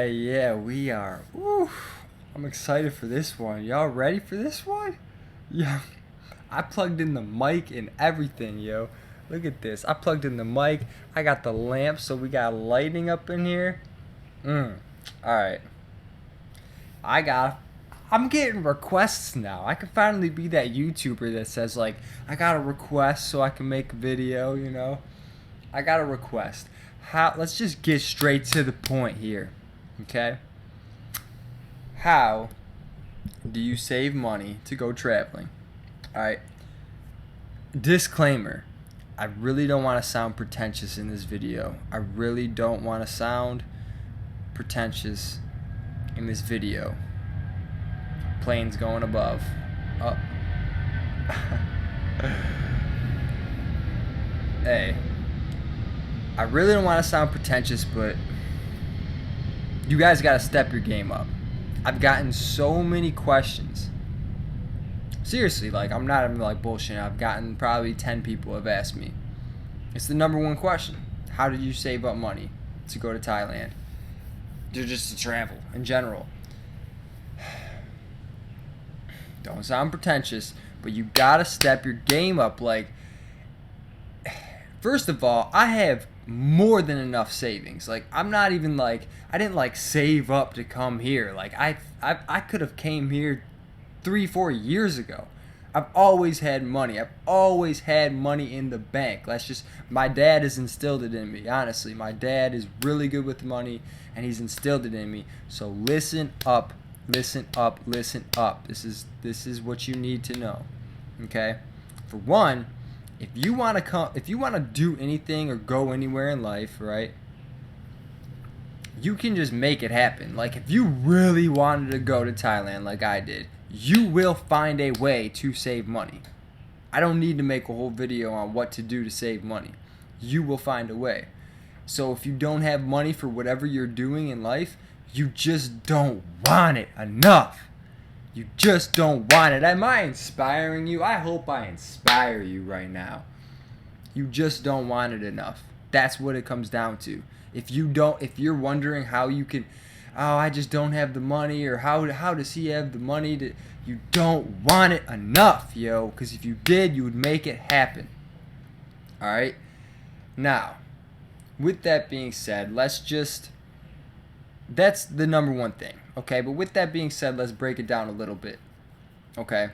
Yeah, we are. Oof, I'm excited for this one. Y'all ready for this one? Yeah, I plugged in the mic and everything, yo. Look at this. I plugged in the mic. I got the lamp, so we got lighting up in here. All right. I got. I'm getting requests now. I can finally be that YouTuber that says like, I got a request so I can make a video. I got a request. How? Let's just get straight to the point here. Okay. How do you save money to go traveling? All right. Disclaimer. I really don't want to sound pretentious in this video. I really don't want to sound pretentious in this video. Planes going above. Up. Hey. I really don't want to sound pretentious, but you guys got to step your game up. I've gotten so many questions. Seriously, like, I'm not even like bullshitting. I've gotten probably 10 people have asked me. It's the number one question. How did you save up money to go to Thailand? Just to travel in general. Don't sound pretentious, but you gotta step your game up. Like, first of all, I have more than enough savings. Like, I'm not even like, I didn't like save up to come here. Like, I could have came here 3-4 years ago. I've always had money. I've always had money in the bank. My dad has instilled it in me. Honestly, my dad is really good with money and he's instilled it in me. So listen up, listen up, listen up. This is what you need to know. Okay? For one, if you want to do anything or go anywhere in life, right? You can just make it happen. Like, if you really wanted to go to Thailand like I did, you will find a way to save money. I don't need to make a whole video on what to do to save money. You will find a way. So if you don't have money for whatever you're doing in life, you just don't want it enough. You just don't want it. Am I inspiring you? I hope I inspire you right now. You just don't want it enough. That's what it comes down to. If you're wondering how you can, oh, I just don't have the money, or how does he have the money to, you don't want it enough, yo, because if you did, you would make it happen. All right? Now, with that being said, that's the number one thing, okay? But with that being said, let's break it down a little bit, okay?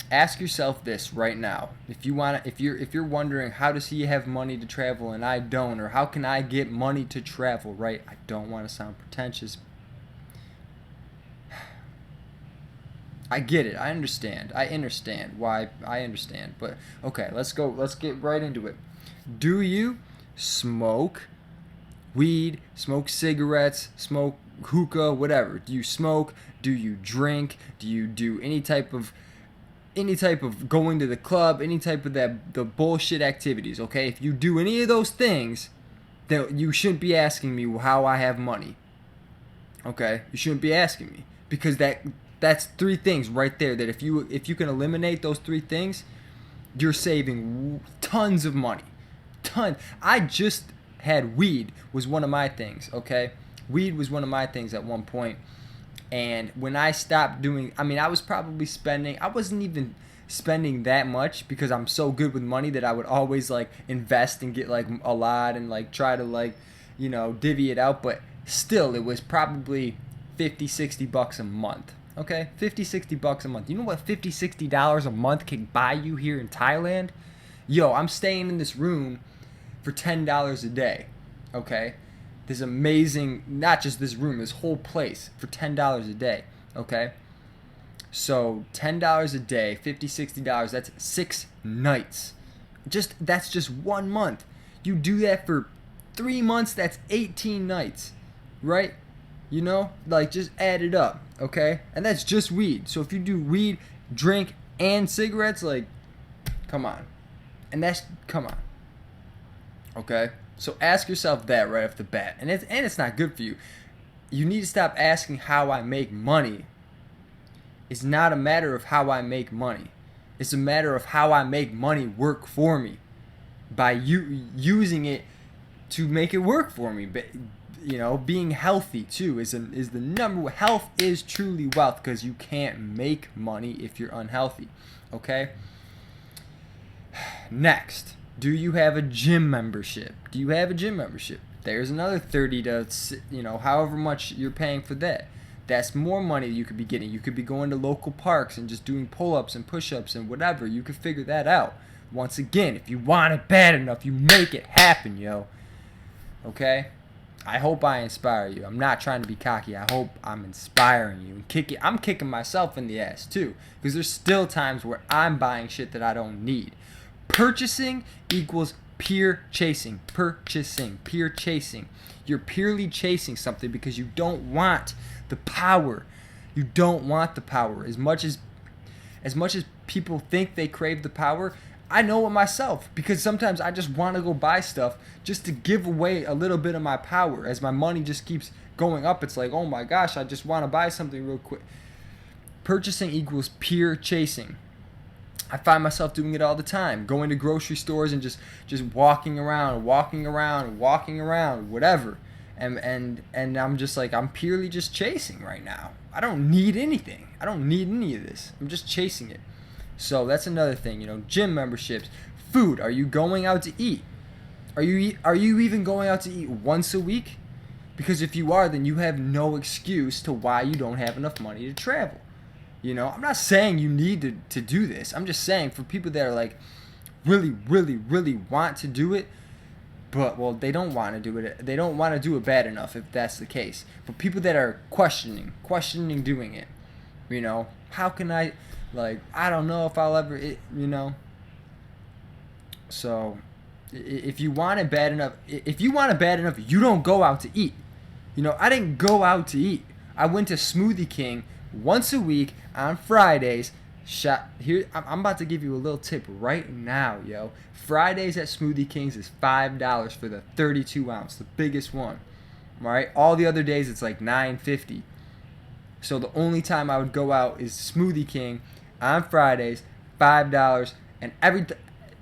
Ask yourself this right now. If you're wondering, how does he have money to travel and I don't, or how can I get money to travel, right? I don't want to sound pretentious. I get it. I understand. Why I understand. But okay, let's get right into it. Do you smoke weed, smoke cigarettes, smoke hookah, whatever? Do you smoke? Do you drink? Do you do any type of going to the club, any type of the bullshit activities, okay? If you do any of those things, then you shouldn't be asking me how I have money. Okay? You shouldn't be asking me, because that's three things right there that if you can eliminate those three things, you're saving tons of money. I just had weed was one of my things, okay? Weed was one of my things at one point. And when I stopped doing, I wasn't even spending that much, because I'm so good with money that I would always like invest and get like a lot and like try to like, divvy it out. But still, it was probably $50-$60 a month. Okay? $50-$60 a month. You know what $50-$60 a month can buy you here in Thailand? Yo, I'm staying in this room for $10 a day. Okay? This amazing, not just this room, this whole place for $10 a day, okay? So $10 a day, $50-$60, that's 6 nights. That's just 1 month. You do that for 3 months, that's 18 nights, right? Like, just add it up, okay? And that's just weed. So if you do weed, drink, and cigarettes, like, come on. Come on. Okay? So ask yourself that right off the bat. And it's not good for you. You need to stop asking how I make money. It's not a matter of how I make money. It's a matter of how I make money work for me, by using it to make it work for me. But You know, being healthy too is the number. Health is truly wealth, because you can't make money if you're unhealthy. Okay. Next, do you have a gym membership? Do you have a gym membership? There's another 30 to, you know, however much you're paying for that. That's more money you could be getting. You could be going to local parks and just doing pull-ups and push-ups and whatever. You could figure that out. Once again, if you want it bad enough, you make it happen, yo. Okay? I hope I inspire you. I'm not trying to be cocky. I hope I'm inspiring you. And I'm kicking myself in the ass too, because there's still times where I'm buying shit that I don't need. Purchasing equals peer chasing. Purchasing, peer chasing. You're purely chasing something because you don't want the power. You don't want the power. As much as people think they crave the power, I know it myself, because sometimes I just want to go buy stuff just to give away a little bit of my power. As my money just keeps going up, it's like, oh my gosh, I just want to buy something real quick. Purchasing equals peer chasing. I find myself doing it all the time, going to grocery stores and just walking around, whatever. And I'm just like, I'm purely just chasing right now. I don't need anything. I don't need any of this. I'm just chasing it. So that's another thing, you know, gym memberships, food. Are you going out to eat? Are you even going out to eat once a week? Because if you are, then you have no excuse to why you don't have enough money to travel. You know, I'm not saying you need to do this. I'm just saying for people that are like really, really, really want to do it, but, well, they don't want to do it. They don't want to do it bad enough, if that's the case. But people that are questioning doing it, you know, how can I, like, I don't know if I'll ever, you know. So, if you want it bad enough, you don't go out to eat. You know, I didn't go out to eat. I went to Smoothie King once a week on Fridays. I'm about to give you a little tip right now, yo. Fridays at Smoothie King's is $5 for the 32 ounce, the biggest one. Right? All the other days it's like $9.50. So the only time I would go out is Smoothie King on Fridays, $5, and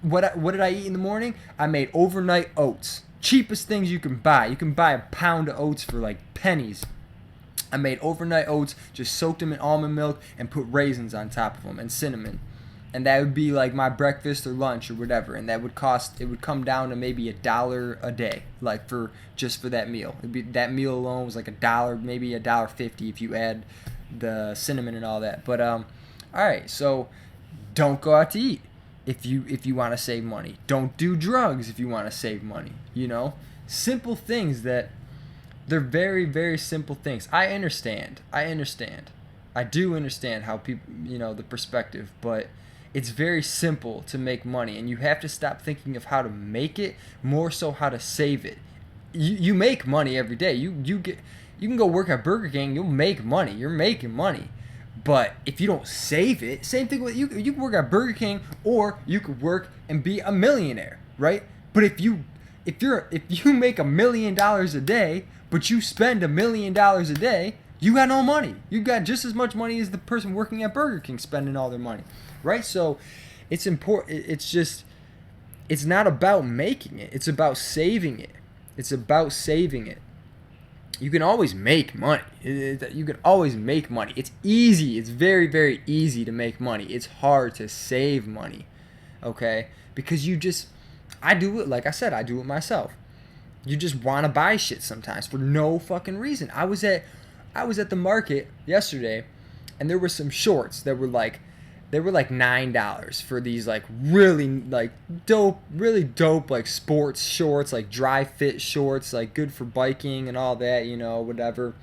what did I eat in the morning? I made overnight oats. Cheapest things you can buy. You can buy a pound of oats for like pennies. I made overnight oats, just soaked them in almond milk and put raisins on top of them and cinnamon. And that would be like my breakfast or lunch or whatever. And it would come down to maybe $1 a day, like for that meal. That meal alone was like $1, maybe $1.50 if you add the cinnamon and all that. But all right, so don't go out to eat if you want to save money. Don't do drugs if you want to save money. You know, simple things that. They're very, very simple things. I understand. I do understand how people, you know, the perspective, but it's very simple to make money, and you have to stop thinking of how to make it, more so how to save it. You make money every day. You can go work at Burger King, you'll make money. You're making money. But if you don't save it, same thing with you can work at Burger King, or you could work and be a millionaire, right? But if you make $1 million a day, but you spend $1 million a day, you got no money. You got just as much money as the person working at Burger King spending all their money, right? So it's important. It's not about making it. It's about saving it. You can always make money. You can always make money. It's easy. It's very, very easy to make money. It's hard to save money, okay? Because I do it, like I said, I do it myself. You just want to buy shit sometimes for no fucking reason. I was at the market yesterday, and there were some shorts that were like $9 for these like really like really dope like sports shorts, like dry fit shorts, like good for biking and all that, you know, whatever.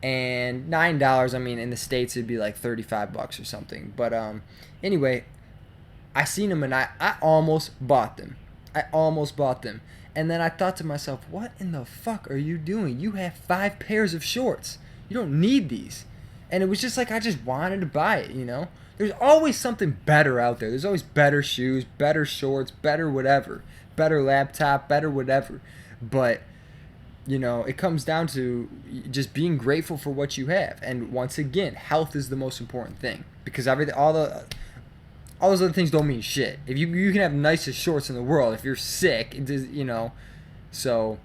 And $9, I mean, in the States it'd be like $35 or something. But anyway, I seen them and I almost bought them. And then I thought to myself, what in the fuck are you doing? You have 5 pairs of shorts. You don't need these. And it was just like I just wanted to buy it, you know? There's always something better out there. There's always better shoes, better shorts, better whatever. Better laptop, better whatever. But, you know, it comes down to just being grateful for what you have. And once again, health is the most important thing. Because all those other things don't mean shit. If you can have the nicest shorts in the world, if you're sick, it does, you know. So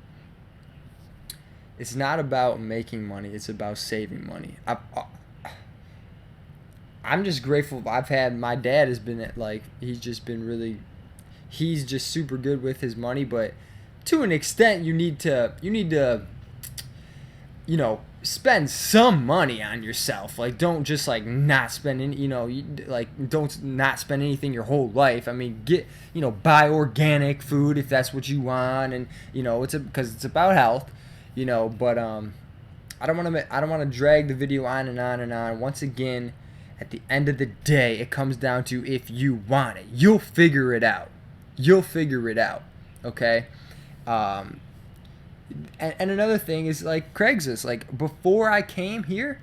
It's not about making money. It's about saving money. I'm just grateful. I've had my dad has been like he's just been really, he's just super good with his money, but to an extent you need to spend some money on yourself. Like, don't just like not spend any, don't not spend anything your whole life. I mean, buy organic food if that's what you want, and because it's about health, but I don't want to drag the video on and on and on. Once again, at the end of the day, it comes down to if you want it, you'll figure it out. Okay? And another thing is like Craigslist. Like, before I came here,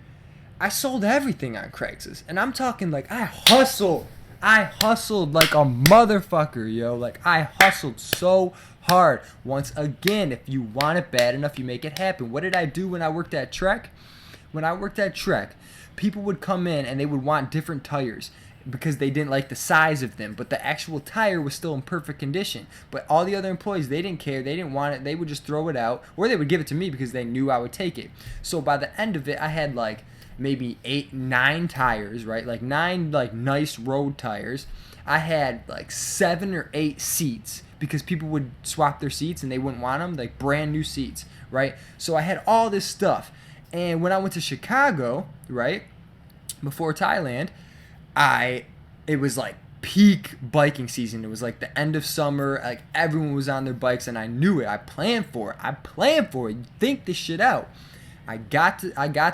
I sold everything on Craigslist. And I'm talking like I hustled like a motherfucker, yo. Like, I hustled so hard. Once again, if you want it bad enough, you make it happen. What did I do when I worked at Trek? When I worked at Trek, people would come in and they would want different tires because they didn't like the size of them, but the actual tire was still in perfect condition. But all the other employees, they didn't care, they didn't want it, they would just throw it out, or they would give it to me because they knew I would take it. So by the end of it, I had like maybe 9 tires, right? Like 9 like nice road tires. I had like 7 or 8 seats because people would swap their seats and they wouldn't want them, like brand new seats, right? So I had all this stuff. And when I went to Chicago, right, before Thailand, it was like peak biking season. It was like the end of summer. Like, everyone was on their bikes, and I knew it. I planned for it. Think this shit out. I got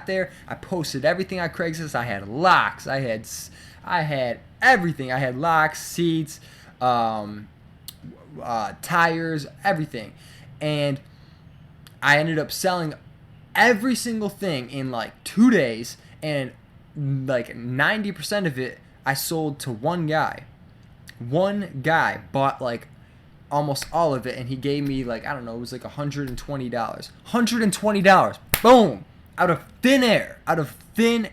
there. I posted everything on Craigslist. I had locks. I had everything. I had locks, seats, tires, everything, and I ended up selling every single thing in like 2 days, and like 90% of it I sold to one guy. One guy bought like almost all of it, and he gave me like, I don't know, it was like $120. $120. Boom. Out of thin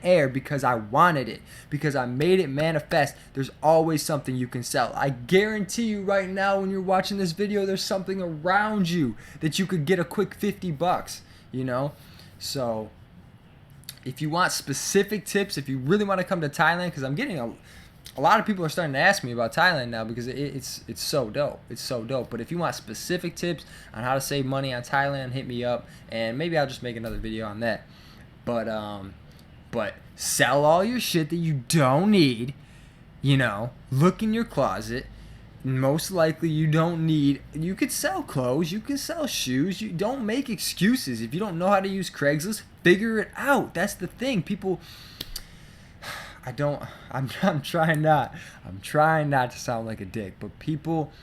air, because I wanted it, because I made it manifest. There's always something you can sell. I guarantee you right now, when you're watching this video, there's something around you that you could get a quick $50, So if you want specific tips, if you really want to come to Thailand, because I'm getting a lot of people are starting to ask me about Thailand now because it's so dope. It's so dope. But if you want specific tips on how to save money on Thailand, hit me up, and maybe I'll just make another video on that. But sell all your shit that you don't need. Look in your closet. Most likely you don't need. You could sell clothes. You can sell shoes. You don't make excuses. If you don't know how to use Craigslist, figure it out. That's the thing. People. I'm trying not to sound like a dick, but people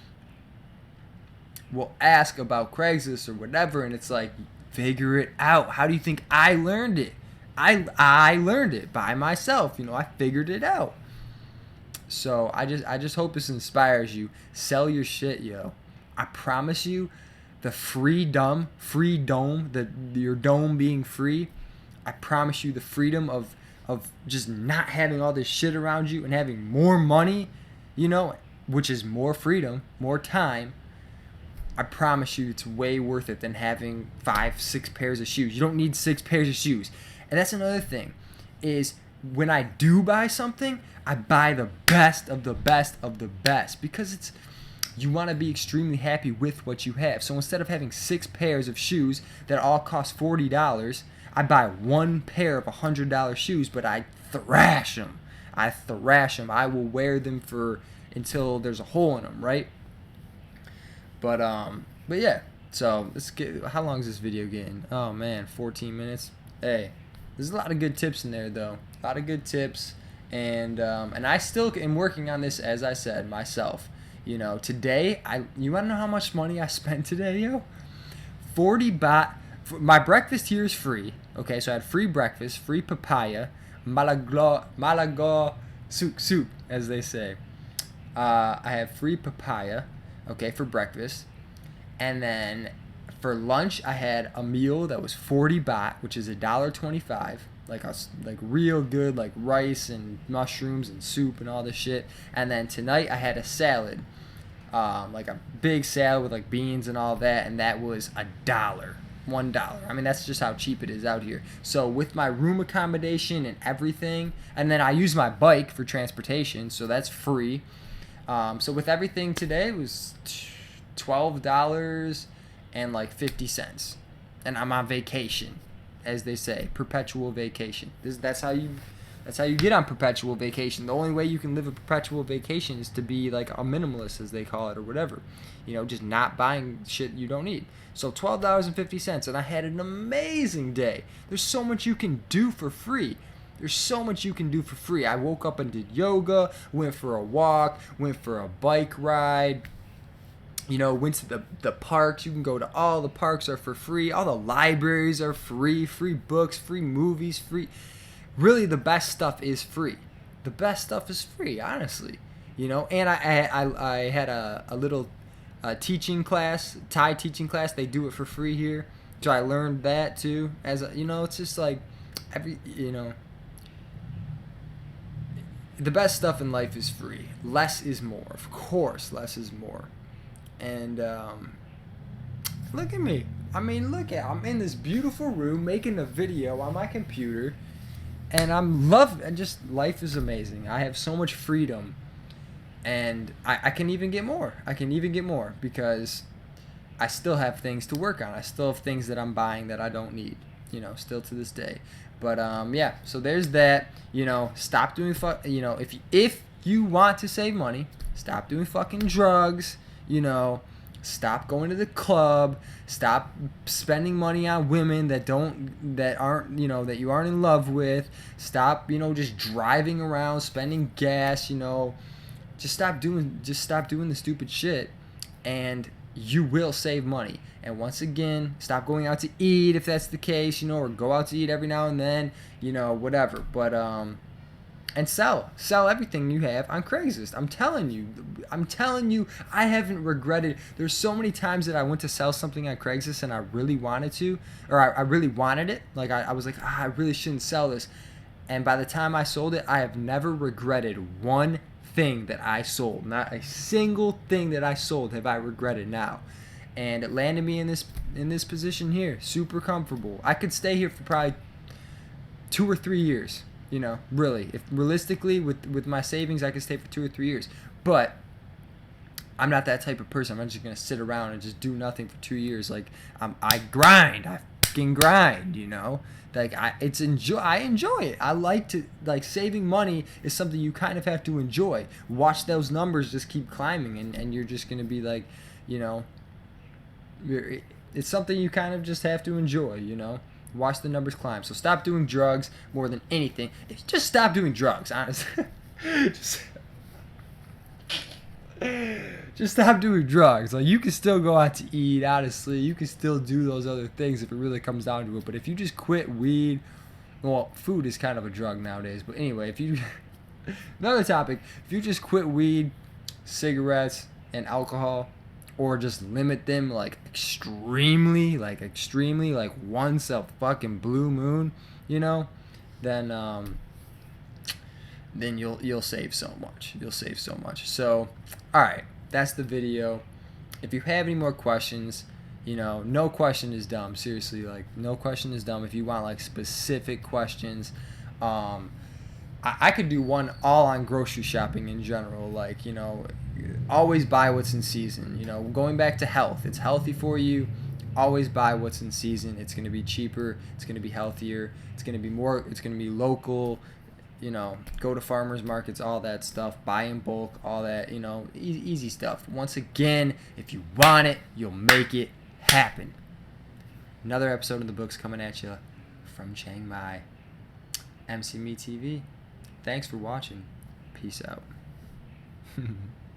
will ask about Craigslist or whatever, and it's like, figure it out. How do you think I learned it? I learned it by myself. I figured it out. So I just hope this inspires you. Sell your shit, yo. I promise you, the free dome, your dome being free. I promise you the freedom of just not having all this shit around you and having more money, which is more freedom, more time. I promise you it's way worth it than having 5-6 pairs of shoes. You don't need 6 pairs of shoes. And that's another thing, is when I do buy something, I buy the best of the best of the best, because you want to be extremely happy with what you have. So instead of having 6 pairs of shoes that all cost $40, I buy 1 pair of $100 shoes, but I thrash them. I will wear them until there's a hole in them, right? But yeah. So how long is this video getting? Oh man, 14 minutes. Hey, there's a lot of good tips in there though. A lot of good tips, and I still am working on this, as I said, myself. Today you want to know how much money I spent today, yo? 40 baht. My breakfast here is free. Okay, so I had free breakfast, free papaya, malago soup, as they say. I have free papaya, okay, for breakfast. And then for lunch, I had a meal that was 40 baht, which is $1.25. Like real good, like rice and mushrooms and soup and all this shit. And then tonight, I had a salad, like a big salad with like beans and all that, and that was $1. $1. I mean, that's just how cheap it is out here. So with my room accommodation and everything, and then I use my bike for transportation, so that's free. So with everything today, it was $12 and like 50 cents, and I'm on vacation, as they say, perpetual vacation. That's how you get on perpetual vacation. The only way you can live a perpetual vacation is to be like a minimalist, as they call it, or whatever. Just not buying shit you don't need. So $12.50, and I had an amazing day. There's so much you can do for free. There's so much you can do for free. I woke up and did yoga, went for a walk, went for a bike ride, went to the parks. You can go to all the parks are for free. All the libraries are free. Free books, free movies, free. Really, the best stuff is free. The best stuff is free, honestly. And I had a little teaching class, Thai teaching class. They do it for free here. So I learned that too. It's just like the best stuff in life is free. Less is more. Of course, less is more. And look at me. I'm in this beautiful room making a video on my computer, and life is amazing. I have so much freedom, and I can even get more. Because I still have things to work on. I still have things that I'm buying that I don't need, still to this day. But yeah, so there's that. Stop doing if you want to save money, stop doing fucking drugs. Stop going to the club. Stop spending money on women that aren't you aren't in love with. Stop just driving around, spending gas. Just stop doing the stupid shit, and you will save money. And once again, stop going out to eat if that's the case, or go out to eat every now and then, whatever. But and sell everything you have on Craigslist. I'm telling you, I haven't regretted. There's so many times that I went to sell something on Craigslist and I really wanted to, or I really wanted it. Like I was like, I really shouldn't sell this. And by the time I sold it, I have never regretted one thing that I sold. Not a single thing that I sold have I regretted now. And it landed me in this position here, super comfortable. I could stay here for probably 2 or 3 years. Really, if realistically with my savings, I could stay for 2 or 3 years. But I'm not that type of person. I'm not just gonna sit around and just do nothing for 2 years. Like I grind. I fucking grind. Like I enjoy it. I like to saving money is something you kind of have to enjoy. Watch those numbers just keep climbing, and you're just gonna be like, it's something you kind of just have to enjoy. Watch the numbers climb. So stop doing drugs more than anything. Just stop doing drugs, honestly. Just stop doing drugs. Like, you can still go out to eat, honestly. You can still do those other things if it really comes down to it. But if you just quit weed, well, food is kind of a drug nowadays. But anyway, another topic, if you just quit weed, cigarettes, and alcohol, or just limit them extremely, like once a fucking blue moon, then you'll save so much. So, all right, that's the video. If you have any more questions, no question is dumb. Seriously, no question is dumb. If you want specific questions, I could do one all on grocery shopping in general. Always buy what's in season. Going back to health, it's healthy for you. Always buy what's in season. It's going to be cheaper. It's going to be healthier. It's going to be more. It's going to be local. Go to farmers markets, all that stuff. Buy in bulk, all that. Easy stuff. Once again, if you want it, you'll make it happen. Another episode of the books coming at you from Chiang Mai. MC Me TV. Thanks for watching. Peace out.